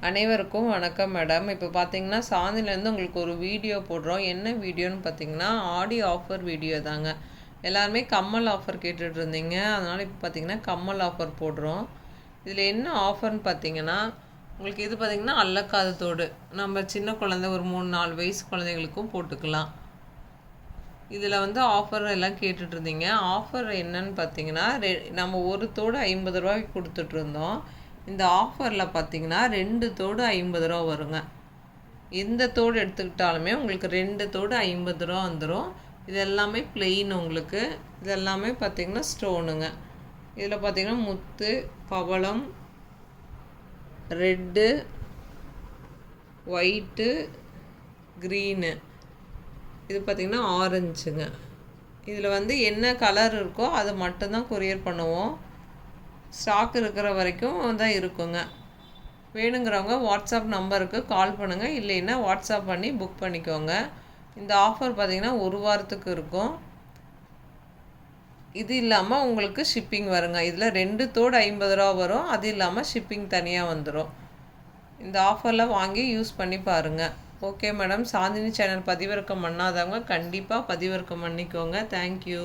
அனைவருக்கும் வணக்கம் மேடம். இப்போ பார்த்தீங்கன்னா சாந்திலேருந்து உங்களுக்கு ஒரு வீடியோ போடுறோம். என்ன வீடியோன்னு பார்த்தீங்கன்னா ஆடி ஆஃபர் வீடியோ தாங்க. எல்லாருமே கம்மல் ஆஃபர் கேட்டுட்டு இருந்தீங்க. அதனால் இப்போ பார்த்தீங்கன்னா கம்மல் ஆஃபர் போடுறோம். இதில் என்ன ஆஃபர்னு பார்த்தீங்கன்னா உங்களுக்கு இது பார்த்தீங்கன்னா அல்லக்காது தோடு நம்ம சின்ன குழந்தை ஒரு 3-4 வயசு குழந்தைங்களுக்கும் போட்டுக்கலாம். இதில் வந்து ஆஃபர் எல்லாம் கேட்டுட்டு இருந்தீங்க. ஆஃபர் என்னன்னு பார்த்தீங்கன்னா நம்ம ஒரு தோடு 50 ரூபாய்க்கு கொடுத்துட்ருந்தோம். இந்த ஆஃபரில் பார்த்தீங்கன்னா 2 தோடு 50 ரூபா வருங்க. எந்த தோடு எடுத்துக்கிட்டாலுமே உங்களுக்கு 2 தோடு 50 ரூபா வந்துடும். இது எல்லாமே பிளெயின். உங்களுக்கு இது எல்லாமே பார்த்தீங்கன்னா ஸ்டோனுங்க. இதில் பார்த்தீங்கன்னா முத்து, பவளம், ரெட்டு, ஒயிட்டு, க்ரீனு, இது பார்த்திங்கன்னா ஆரஞ்சுங்க. இதில் வந்து என்ன கலர் இருக்கோ அது மட்டும்தான் கொரியர் பண்ணுவோம். ஸ்டாக் இருக்கிற வரைக்கும் தான் இருக்குங்க. வேணுங்கிறவங்க வாட்ஸ்அப் நம்பருக்கு கால் பண்ணுங்கள், இல்லைன்னா வாட்ஸ்அப் பண்ணி புக் பண்ணிக்கோங்க. இந்த ஆஃபர் பார்த்திங்கன்னா 1 வாரத்துக்கு இருக்கும். இது இல்லாமல் உங்களுக்கு ஷிப்பிங் வருங்க. இதில் 2 தோடு 50 ரூபா வரும். அது இல்லாமல் ஷிப்பிங் தனியாக வந்துடும். இந்த ஆஃபரில் வாங்கி யூஸ் பண்ணி பாருங்கள். Okay madam. சாந்தினி சேனல் பதிவிறக்கம் பண்ணாதவங்க கண்டிப்பாக பதிவிறக்கம் பண்ணிக்கோங்க. தேங்க்யூ.